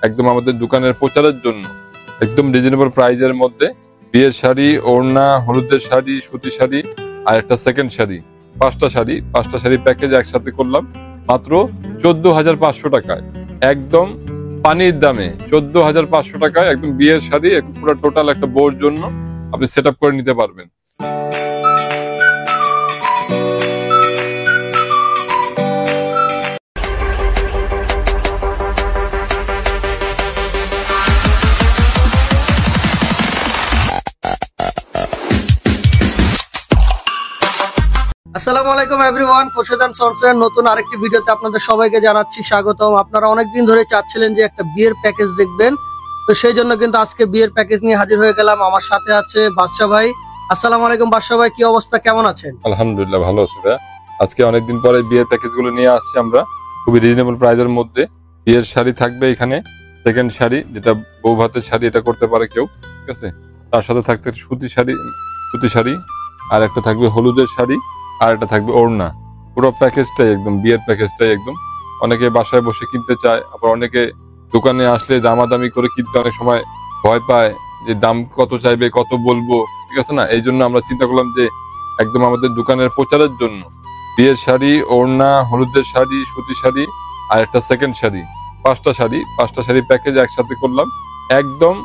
একদম আমাদের দোকানের প্রচারের জন্য একদম রিজনেবল প্রাইজের মধ্যে বিয়ের শাড়ি, ওড়না, হলুদের শাড়ি, সুতি শাড়ি আর একটা সেকেন্ড শাড়ি, পাঁচটা শাড়ি প্যাকেজ একসাথে করলাম মাত্র 14,500 টাকায়। একদম পানির দামে 14,500 টাকায় একদম বিয়ের শাড়ি পুরো টোটাল একটা বউর জন্য আপনি সেট আপ করে নিতে পারবেন। আসসালামু আলাইকুম এভরিওয়ান, খোরশেদান সন্সের নতুন আরেকটি ভিডিওতে আপনাদের সবাইকে জানাচ্ছি স্বাগতম। আপনারা অনেকদিন ধরে চাচ্ছিলেন যে একটা বিয়ের প্যাকেজ দেখবেন, তো সেই জন্য কিন্তু আজকে বিয়ের প্যাকেজ নিয়ে হাজির হয়ে গেলাম। আমার সাথে আছে বাদশা ভাই। আসসালামু আলাইকুম বাদশা ভাই, কি অবস্থা, কেমন আছেন? আলহামদুলিল্লাহ ভালো আছি ভাই। আজকে অনেকদিন পরে বিয়ের প্যাকেজ গুলো নিয়ে আসছি আমরা খুবই রিজনেবল প্রাইজের মধ্যে। বিয়ের শাড়ি থাকবে এখানে, সেকেন্ড শাড়ি যেটা বউ ভাতের শাড়ি, এটা করতে পারে কেউ, ঠিক আছে। তার সাথে থাকতে সুতি শাড়ি আর একটা থাকবে হলুদের শাড়ি আর একটা থাকবে ওড়না। পুরো প্যাকেজটাই একদম বিয়ের প্যাকেজটাই একদম। অনেকে বাসায় বসে কিনতে চায়, আবার অনেকে দোকানে আসলে দামাদামি করে কিনতে অনেক সময় ভয় পায় যে দাম কত চাইবে, কত বলবো, ঠিক আছে না। এই জন্য আমরা চিন্তা করলাম যে একদম আমাদের দোকানের প্রচারের জন্য বিয়ের শাড়ি, ওড়না, হলুদের শাড়ি, সুতি শাড়ি আর একটা সেকেন্ড শাড়ি, পাঁচটা শাড়ি প্যাকেজ একসাথে করলাম একদম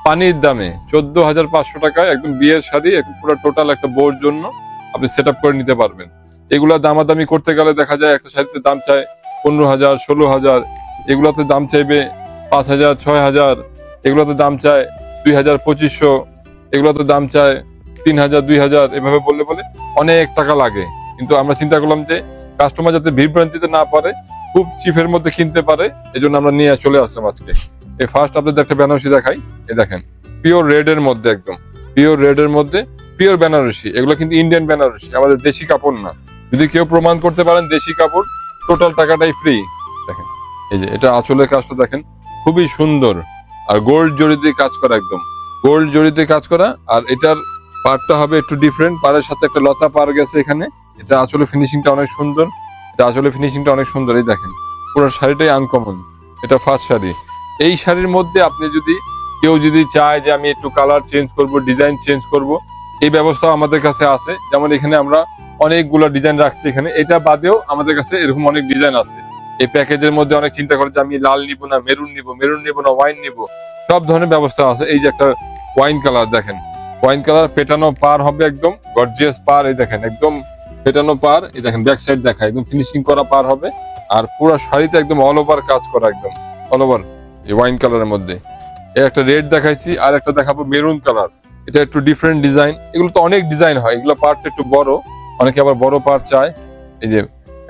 পানির দামে 14,500 টাকায় একদম বিয়ের শাড়ি পুরো টোটাল একটা বউর জন্য আপনি সেট আপ করে নিতে পারবেন। এগুলা দামাদামি করতে গেলে দেখা যায় একটা শাড়িতে দাম চায় 15,000, 16,000, এগুলাতে দাম চাইবে 5,000, 6,000, এগুলাতে দাম চায় 2,000, 2,500, এগুলাতে দাম চায় 3,000, 2,000, এভাবে বললে অনেক টাকা লাগে। কিন্তু আমরা চিন্তা করলাম যে কাস্টমার যাতে বিভ্রান্তিতে না পারে, খুব চিপের মধ্যে কিনতে পারে, এই জন্য আমরা নিয়ে চলে আসলাম আজকে। এই ফার্স্ট আপনাদের একটা বেনারসি দেখাই। এই দেখেন পিওর রেড এর মধ্যে, একদম পিওর রেড এর মধ্যে পিওর বেনারসি। এগুলো কিন্তু ইন্ডিয়ান বেনারসি, আমাদের দেশি কাপড় না। যদি কেউ প্রমাণ করতে পারেন দেশি কাপড়, টোটাল টাকাটাই ফ্রি। দেখেন এই যে এটা আঁচলের কাজটা দেখেন, খুবই সুন্দর আর গোল্ড জড়ি দিয়ে কাজ করা, একদম গোল্ড জড়ি দিয়ে কাজ করা। আর এটার পাড়টা হবে একটু ডিফারেন্ট, পাড়ের সাথে একটা লতা পার গেছে এখানে। এটা আঁচলে ফিনিশিংটা অনেক সুন্দর, এই দেখেন পুরো শাড়িটাই আনকমন। এটা ফার্স্ট শাড়ি। এই শাড়ির মধ্যে আপনি কেউ যদি চায় যে আমি একটু কালার চেঞ্জ করব, ডিজাইন চেঞ্জ করব, এই ব্যবস্থা আমাদের কাছে আছে। যেমন এখানে আমরা অনেকগুলো ডিজাইন রাখছি এখানে, এটা বাদেও আমাদের কাছে এরকম অনেক ডিজাইন আছে। এই প্যাকেজের মধ্যে অনেক চিন্তা করে যে আমি লাল নিব না মেরুন নিব না ওয়াইন নিব, সব ধরনের ব্যবস্থা আছে। এই যে একটা ওয়াইন কালার দেখেন, ওয়াইন কালার পেটানো পার হবে, একদম গর্জিয়াস পার। এই দেখেন একদম পেটানো পার, এই দেখেন ব্যাক সাইড দেখা একদম ফিনিশিং করা পার হবে। আর পুরো শাড়িতে একদম অল ওভার কাজ করা, একদম অল ওভার এই ওয়াইন কালারের মধ্যে। একটা রেড দেখাইছি, আর একটা দেখাবো মেরুন কালার। এটা একটু ডিফারেন্ট ডিজাইন। এগুলো তো অনেক ডিজাইন হয়, এগুলো পার্টটা একটু বড়, অনেকে আবার বড় পার চায়। এই যে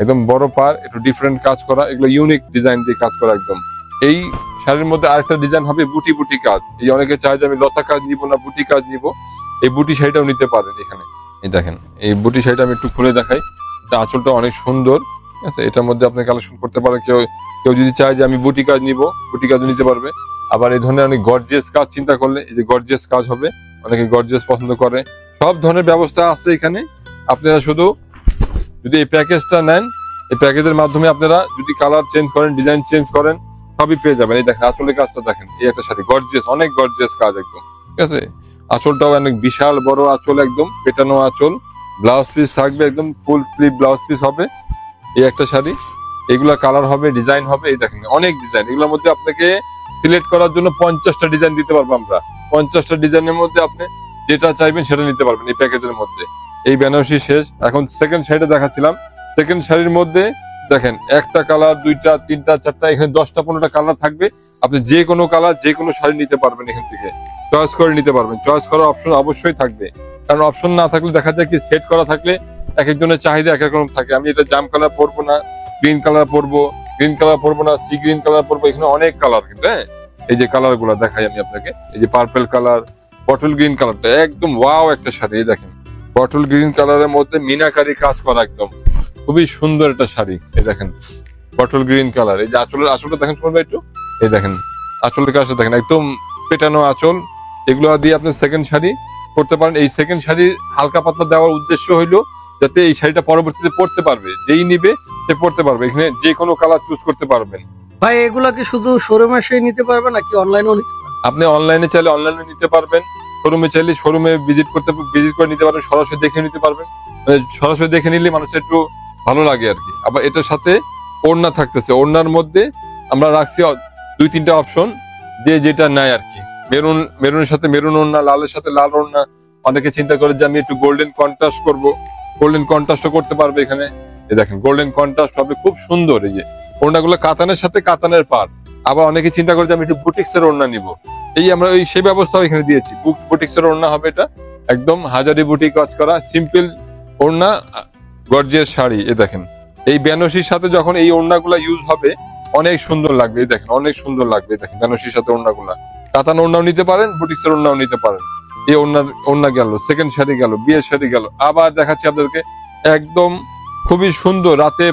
একদম বড় পার, একটু ডিফারেন্ট কাজ করা, এগুলো ইউনিক ডিজাইন দিয়ে কাজ করা একদম। এই শাড়ির মধ্যে আরেকটা ডিজাইন হবে বুটি কাজ। এই অনেকে চায় যে আমি লতা কাজ নিব না বুটি কাজ নিব, এই বুটি শাড়িটাও নিতে পারেন এখানে। এই দেখেন এই বুটি শাড়িটা আমি একটু খুলে দেখাই। এটা আঁচলটা অনেক সুন্দর, ঠিক আছে। এটার মধ্যে আপনি কালেকশন করতে পারেন। কেউ যদি চায় যে আমি বুটি কাজ নিব, বুটি কাজও নিতে পারবে। আবার এই ধরনের অনেক গর্জিয়াস কাজ চিন্তা করলে এই যে গর্জিয়াস কাজ হবে, অনেকে গর্জিয়াস পছন্দ করে। সব ধরনের ব্যবস্থা আছে এখানে। আপনারা শুধু যদি এই প্যাকেজটা নেন, এই প্যাকেজের মাধ্যমে আপনারা যদি কালার চেঞ্জ করেন, ডিজাইন চেঞ্জ করেন, সবই পেয়ে যাবেন। এই দেখেন আঁচলের কাজটা দেখেন, এই একটা শাড়ি গর্জিয়াস, অনেক গর্জিয়াস কাজ একদম, ঠিক আছে। আঁচলটাও অনেক বিশাল বড় আঁচল, একদম পেটানো আঁচল। ব্লাউজ পিস থাকবে, একদম ফুল স্লিভ ব্লাউজ পিস হবে। এই একটা শাড়ি, এগুলা কালার হবে, ডিজাইন হবে। এই দেখেন অনেক ডিজাইন। এগুলোর মধ্যে আপনাকে সিলেক্ট করার জন্য 50টা ডিজাইন দিতে পারবো আমরা। 50টা ডিজাইনের মধ্যে আপনি যেটা চাইবেন সেটা নিতে পারবেন এই প্যাকেজের মধ্যে। এই বেনারসি শেষ, এখন সেকেন্ড শাড়িটা দেখাচ্ছিলাম। সেকেন্ড শাড়ির মধ্যে দেখেন একটা কালার, 2টা, 3টা, 4টা, এখানে 10টা 15টা কালার থাকবে। আপনি যে কোনো কালার, যে কোনো শাড়ি নিতে পারবেন, এখান থেকে চয়েস করে নিতে পারবেন। চয়েস করার অপশন অবশ্যই থাকবে, কারণ অপশন না থাকলে দেখা যায় কি সেট করা থাকলে এক একজনের চাহিদা এক এক রকম থাকে। আমি এটা জাম কালার পরবো না, গ্রিন কালার পরবো না, সি গ্রিন কালার পরবো, এখানে অনেক কালার। কিন্তু হ্যাঁ, এই যে কালার গুলা দেখাই আমি আপনাকে। এই যে পার্পল কালার, বটল গ্রিন কালারটা একদম ওয়াও একটা শাড়ি। এই দেখেন বটল গ্রিন কালারের মধ্যে মিনাকারি কাজ করা, একদম খুবই সুন্দর একটা শাড়ি। এই দেখেন বটল গ্রিন কালার। এই যে আঁচলটা দেখেন শুনবে একটু, এই দেখেন আঁচলের কাজটা দেখেন, একদম পেটানো আঁচল। এগুলো দিয়ে আপনি সেকেন্ড শাড়ি করতে পারেন। এই সেকেন্ড শাড়ির হালকা পাতলা দেওয়ার উদ্দেশ্য হইলো যাতে এই শাড়িটা পরবর্তীতে পরতে পারবে, যেই নিবে সে পরতে পারবে। এখানে যে কোনো কালার চুজ করতে পারবেন, ভাই এগুলা কি শুধু শোরুমে এসে নিতে পারবে নাকি অনলাইনেও নিতে পারবে? আপনি অনলাইনে চাইলে অনলাইনে নিতে পারবেন, শোরুমে চাইলে শোরুমে ভিজিট করে নিতে পারবেন, সরাসরি দেখে নিতে পারবেন। সরাসরি দেখে নিলে মানুষের একটু ভালো লাগে আর কি। আবার এটার সাথে ওড়না থাকতেছে, ওড়নার মধ্যে আমরা রাখছি 2-3টা অপশন, যে যেটা নেয় আর কি। মেরুনের সাথে মেরুন ওড়না, লালের সাথে লাল ওড়না। অনেকে চিন্তা করে যে আমি একটু গোল্ডেন কন্ট্রাস্ট করব, গোল্ডেন কন্ট্রাস্টও করতে পারবে এখানে। এই দেখেন গোল্ডেন কন্ট্রাস্ট হবে, খুব সুন্দর। এই যে ওড়নাগুলো কাতানের সাথে কাতানের পাড়। আবার অনেকে চিন্তা করে যে আমি একটু বুটিক্স এর ওড়না নিব, এই আমরা সেই ব্যবস্থাও এখানে দিয়েছি। বুটিক্স এর ওড়না হবে এটা, একদম হাজারি বুটি কাজ করা সিম্পল ওড়না, গর্জিয়াস শাড়ি। এই দেখেন এই বেনারসির সাথে যখন এই ওড়নাগুলা ইউজ হবে অনেক সুন্দর লাগবে। এই দেখেন অনেক সুন্দর লাগবে। দেখেন বেনারসির সাথে ওড়নাগুলা, কাতান ওড়নাও নিতে পারেন, বুটিক্স এর ওড়নাও নিতে পারেন। এই ওড়না গেল, সেকেন্ড শাড়ি গেল, বিয়ের শাড়ি গেল। আবার দেখাচ্ছি আপনাদেরকে একদম খুবই সুন্দর, রাতে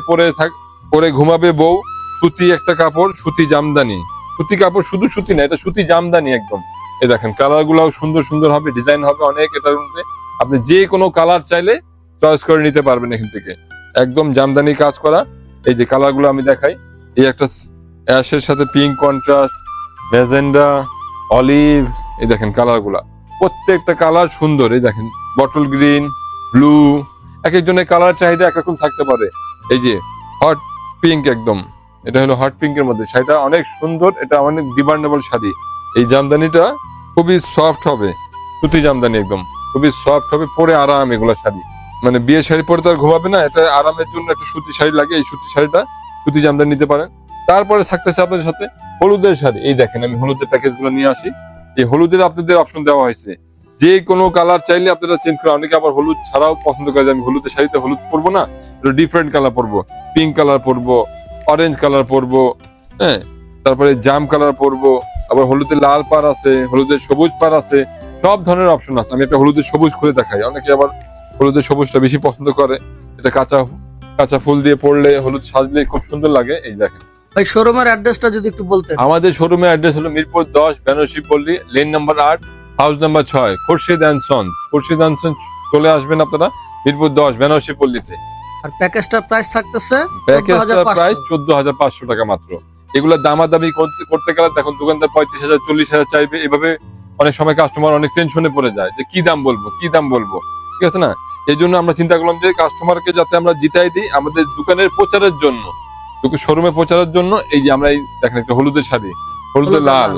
পরে ঘুমাবে বউ, সুতি একটা কাপড়, সুতি জামদানি। সুতি কাপড়, শুধু সুতি না, এটা সুতি জামদানি একদম। এই দেখেন কালার গুলাও সুন্দর সুন্দর হবে, ডিজাইন হবে অনেক। এটার মধ্যে আপনি যে কোনো কালার চাইলে চয়েস করে নিতে পারবেন এখান থেকে, একদম জামদানি কাজ করা। এই যে কালার গুলো আমি দেখাই, এই একটা অ্যাশের সাথে পিঙ্ক কন্ট্রাস্ট, ম্যাজেন্ডা, অলিভ। এই দেখেন কালার গুলা, প্রত্যেকটা কালার সুন্দর। এই দেখেন বটল গ্রিন, ব্লু, এক একজনের কালার চাহিদা একরকম থাকতে পারে। এই যে হট পিঙ্ক, একদম এটা হলো হট পিঙ্কের মধ্যে, শাড়িটা অনেক সুন্দর, এটা অনেক ডিমান্ডেবল শাড়ি। এই জামদানিটা খুবই সফট হবে, সুতি জামদানি একদম খুবই সফট হবে, পরে আরাম। এগুলা শাড়ি মানে বিয়ে শাড়ি পরে তো আর ঘুমাবে না, এটা আরামের জন্য একটা সুতি শাড়ি লাগে। এই সুতি শাড়িটা সুতি জামদানি নিতে পারেন। তারপরে থাকতেছে আপনাদের সাথে হলুদের শাড়ি। এই দেখেন আমি হলুদের প্যাকেজ গুলো নিয়ে আসি। এই হলুদের আপনাদের অপশন দেওয়া হয়েছে, যে কোনো কালার চাইলে আপনারা চেঞ্জ করেন। অনেকে আবার হলুদ ছাড়াও পছন্দ করে, যে আমি হলুদের শাড়িতে হলুদ পরবো না, ডিফারেন্ট কালার পরবো, পিঙ্ক কালার পরবো, অরেঞ্জ কালার পরবো, হ্যাঁ, তারপরে জাম কালার পরবো। আবার হলুদের লাল পাড় আছে, হলুদের সবুজ পাড় আছে, সব ধরনের অপশন আছে। আমি একটা হলুদের সবুজ খুলে দেখাই, অনেকে আবার হলুদের সবুজটা বেশি পছন্দ করে। এটা কাঁচা ফুল দিয়ে পরলে, হলুদ সাজলে খুব সুন্দর লাগে। এই দেখেন ভাই শোরুমের অ্যাড্রেসটা যদি একটু বলতেন। আমাদের শোরুমের অ্যাড্রেস হলো মিরপুর 10, বেনারসি পল্লী, lane number 8, house number 6, Khurshid and sons. Khurshid and sons চলে আসবেন আপনারা মিরপুর 10 বেনারসি পল্লীতে। আর প্যাকেজটার প্রাইস থাকতেছে প্যাকেজটার প্রাইস 14,500 টাকা মাত্র। এগুলো দামাদামি করতে গেলে দেখুন দোকানদার 35,000 40,000 চাইবে। এভাবে অনেক সময় কাস্টমার অনেক টেনশনে পড়ে যায় যে কি দাম বলবো, ঠিক আছে না? এই জন্য আমরা চিন্তা করলাম যে কাস্টমারকে যাতে আমরা জিতাই দিই, আমাদের দোকানের প্রচারের জন্য, শোরুমে প্রচারের জন্য। এই যে আমরা এই দেখেন একটা হলুদের শাড়ি, হলুদের লাল,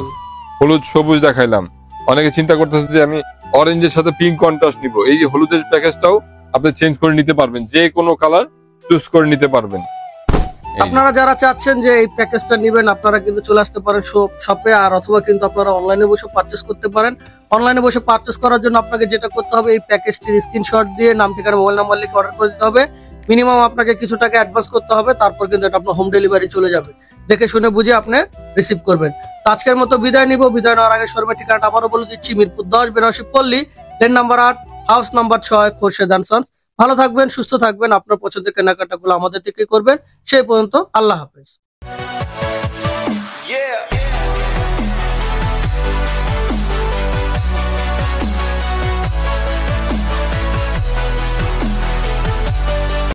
হলুদ সবুজ দেখাইলাম। অনেকে চিন্তা করতেছে যে আমি অরেঞ্জের সাথে পিঙ্ক কন্ট্রাস্ট নিব, এই যে হলুদের প্যাকেজটাও আপনি চেঞ্জ করে নিতে পারবেন, যে কোনো কালার চুজ করে নিতে পারবেন। আপনারা যারা চাচ্ছেন যে এই প্যাকেজটা নেবেন, আপনারা কিন্তু চলে আসতে পারেন শপে, আর অথবা কিন্তু আপনারা অনলাইনে বসে পারচেস করতে পারেন। অনলাইনে বসে পারচেস করার জন্য আপনাকে যেটা করতে হবে, এই প্যাকেজটির স্ক্রিনশট দিয়ে নাম, ঠিকানা, মোবাইল নাম্বার লিখে অর্ডার করে দিতে হবে। মিনিমাম আপনাকে কিছু টাকা অ্যাডভান্স করতে হবে, তারপর কিন্তু এটা আপনার হোম ডেলিভারি চলে যাবে। দেখে শুনে বুঝে আপনি রিসিভ করবেন। তো আজকের মতো বিদায় নিব। বিদায় নেওয়ার আগে শোরুমের ঠিকানাটা আবারও বলে দিচ্ছি, মিরপুর 10, বেনারসি পল্লী, lane number 8, house number 6, Khurshid and sons. ভালো থাকবেন, সুস্থ থাকবেন, আপনার পছন্দের কেনাকাটাগুলো আমাদের থেকে করবেন। সেই পর্যন্ত আল্লাহ হাফেজ।